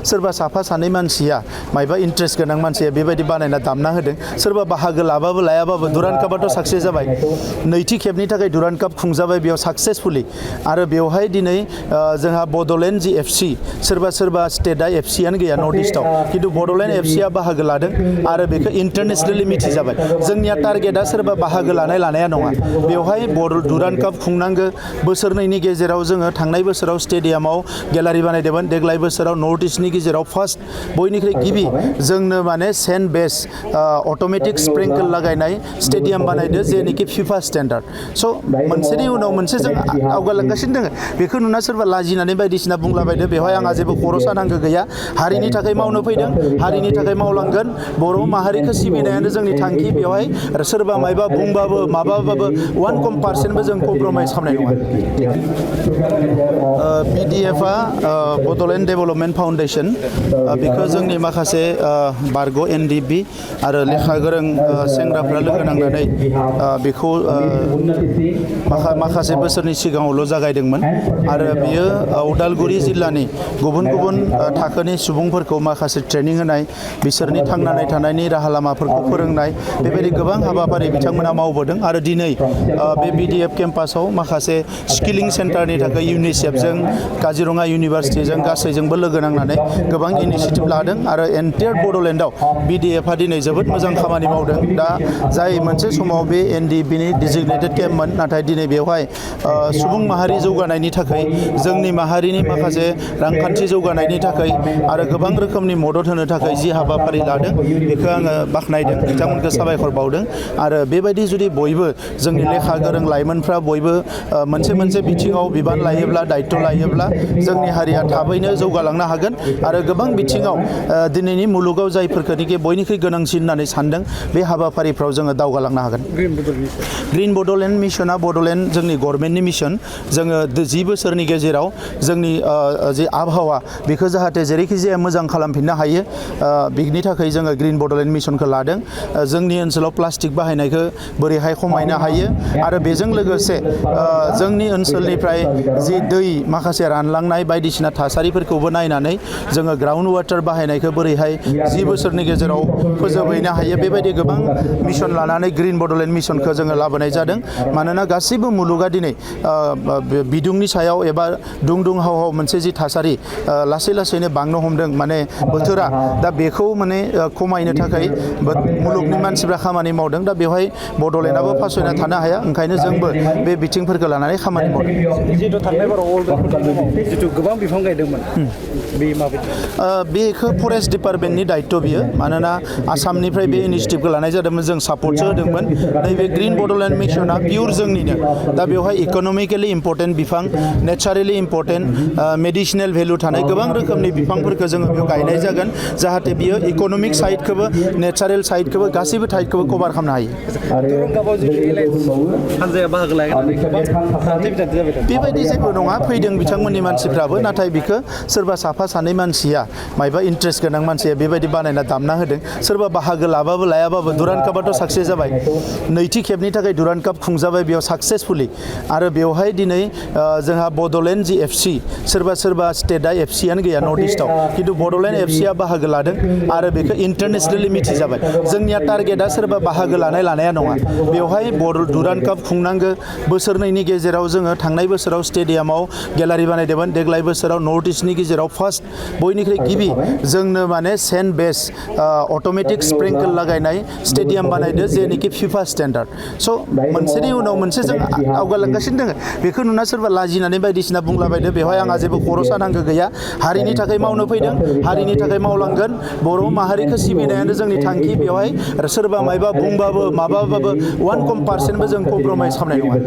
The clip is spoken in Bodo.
सोरबा साफा सानै मानसिया मायबा इन्ट्रेस्ट गोनां मानसिया बेबायदि बानायना दामना होदों सोरबा बाहागो लाबाबो लायाबाबो दुरान्ड कापआथ' साक्सेस जाबाय नैथि खेबनि थाखाय दुरान्ड काप खुंजाबाय बेयाव साक्सेसफुलि आरो बेवहाय दिनै जोंहा बड'लेण्ड जि एफसि सोरबा स्टेटआ एफसियानो गैया नर्थ इस्टआव खिन्थु बड'लेण्ड एफसिया बाहागो लादों आरो बेखौ इन्टारनेसनेलि मिथिजाबाय जोंनिया टारगेटआ सोरबा बाहागो लानाया नङा बेवहाय दुरान्ड काप खुंनांगौ बोसोरनैनि गेजेराव जोङो थांनाय बोसोराव स्टेडियामाव गेलारि बानायदोंमोन देग्लाय बोसोराव नर्थ इस्टनि गेजेराव फार्स्ट बयनिख्रुइ गिबि जोंनो माने सेन्ट बेस अट'मेटिक स्प्रिंकल लागायनाय स्टेडियाम बानायदो जेनिखि फिफा स्टेन्डार्ड स' मोनसेनि उनाव मोनसे जों आवगायलांगासिनो दङ बेखौ नुना सोरबा लाजिनानै बायदिसिना बुंलाबायदो बेवहाय आंहा जेबो खर' सानांगौ गैया हारिनि थाखाय मावनो फैदों हारिनि थाखाय मावलांगोन बर' माहारिखौ सिबिनायानो जोंनि थांखि बेवहाय सोरबा मायबा बुंबाबो माबाबाबो 1% जों कमप्रमाइज खालामनाय नङा BDF-आ बड'लेण्ड डेभेलपमेन्ट फाउन्डेसन बेखौ जोंनि माखासे बारग' NDB आरो लेखा गोरों सेंग्राफ्रा लोगो नांनानै बेखौ माखासे बोसोरनि सिगाङावल' जागायदोंमोन आरो बियो उदालगुरि जिल्लानि गुबुन गुबुन थाखोनि सुबुंफोरखौ माखासे ट्रेनिं होनाय बिसोरनि थांनानै थानायनि राहा लामाफोरखौ फोरोंनाय बेबायदि गोबां हाबाफारि बिथांमोना मावबोदों आरो दिनै बे BDF केम्पासाव माखासे स्किलिं सेन्टारनि थाखाय इउनिसेफजों काजिरङा इउनिभारसिटिजों गासैजोंबो लोगो नांनानै गोबां इनिसिएटिभ लादों आरो एन्टायार बड'लेण्डआव BDF-आ दिनै जोबोद मोजां खामानि मावदों दा जाय मोनसे समाव बे NDB-नि डिजिगनेटेड केम्पमोन नाथाय दिनै बेवहाय सुबुं माहारि जौगानायनि थाखाय जोंनि माहारिनि माखासे रांखान्थि जौगानायनि थाखाय आरो गोबां रोखोमनि मदद होनो थाखाय जि हाबाफारि लादों बेखौ आङो बाख्नायदों बिथांमोनखौ साबायखर बावदों आरो बेबायदि जुदि बयबो जोंनि लेखा गोरों लाइमोनफ्रा बयबो मोनसे बिथिङाव बिबान लायोब्ला दायित्व लायोब्ला जोंनि हारिया थाबैनो जौगालांनो हागोन आरो गोबां बिथिङाव दिनैनि मुलुगाव जायफोरखौनोखि बयनिख्रुइ गोनांसिन होननानै सानदों बे हाबाफारिफ्राव जोङो दावगालांनो हागोन ग्रिन बड'लेण्ड मिसना बड'लेण्ड जोंनि गभर्नमेन्टनि मिसन जोङो 10 बोसोरनि गेजेराव जोंनि जि आबहावा बेखौ जाहाथे जेरैखि जाया मोजां खालामफिननो हायो बिनि थाखाय जोङो ग्रिन बड'लेण्ड मिसनखौ लादों जोंनि ओनसोलाव प्लास्टिक बाहायनायखौ बोरैहाय खमायनो हायो आरो बेजों लोगोसे जोंनि ओनसोलनिफ्राय जि दै माखासे रानलांनाय बायदिसिना थासारिफोरखौबो नायनानै जोङो ग्राउन्ड वाटार बाहायनायखौ बोरैहाय 10 बोसोरनि गेजेराव फोजोबहैनो हायो बेबायदि गोबां मिसन लानानै ग्रिन बड'लेण्ड मिसनखौ जोङो लाबोनाय जादों मानोना गासैबो मुलुगा दिनै बिदुंनि सायाव एबा दुंहाव मोनसे जि थासारि लासैनो बांनो हमदों माने बोथोरा दा बेखौ माने खमायनो थाखाय मुलुगनि मानसिफ्रा खामानि मावदों दा बेवहाय बड'लेण्डआबो फासयना थानो हाया ओंखायनो जोंबो बे बिथिंफोरखौ लानानै खामानि मावदों जिथु थांनाय बाराव जिथु गोबां बिफां गायदोंमोन बे माबायदि बेखौ फरेस्ट डिपार्टमेन्टनि दायित्व बियो मानोना आसामनिफ्राय बे इनिसिएटिभखौ लानाय जादोंमोन जों सापर्टसो होदोंमोन नैबे ग्रिन बड'लेण्ड मिसना पिउर जोंनिनो दा बेवहाय इक'नमिकेलि इम्परटेन्ट बिफां नेचारेलि इम्परटेन्ट मेडिसिनेल भेलु थानाय गोबां रोखोमनि बिफांफोरखौ जोङो बेयाव गायनाय जागोन जाहाथे बियो इक'नमिक साइडखौबो नेचारेल साइडखौबो गासैबो साइडखौबो कभार खालामनो हायो बेबायदि जेबो नङा फैदों बिथांमोननि मानसिफ्राबो नाथाय बिखौ सोरबा साफा सानै मानसिया मायबा इन्ट्रेस्ट गोनां मानसिया बेबायदि बानायना दामना होदों सोरबा बाहागो लाबाबो लायाबाबो दुरान्ड कापआथ' साक्सेस जाबाय नैथि खेबनि थाखाय दुरान्ड काप खुंजाबाय बेयाव साक्सेसफुलि आरो बेवहाय दिनै जोंहा बड'लेण्ड जि एफसि सोरबा स्टेटआ एफसियानो गैया नर्थ इस्टआव खिन्थु बड'लेण्ड एफसिया बाहागो लादों आरो बेखौ इन्टारनेसनेलि मिथिजाबाय जोंनिया टारगेटआ सोरबा बाहागो लानाया नङा बेवहाय दुरान्ड काप खुंनांगौ बोसोरनैनि गेजेराव जोङो थांनाय बोसोराव स्टेडियामाव गेलारि बानायदोंमोन देग्लाय बोसोराव नर्थ इस्टनि गेजेराव फार्स्ट बयनिख्रुइ गिबि जोंनो माने सेन्ट बेस अट'मेटिक स्प्रिंकल लागायनाय स्टेडियाम बानायदो जेनिखि फिफा स्टेन्डार्ड स' मोनसेनि उनाव मोनसे जों आवगायलांगासिनो दङ बेखौ नुना सोरबा लाजिनानै बायदिसिना बुंलाबायदो बेवहाय आंहा जेबो खर' सानांगौ गैया हारिनि थाखाय मावनो फैदों हारिनि थाखाय मावलांगोन बर' माहारिखौ सिबिनायानो जोंनि थांखि बेवहाय सोरबा मायबा बुंबाबो माबाबाबो 1% जों कमप्रमाइज खालामनाय नङा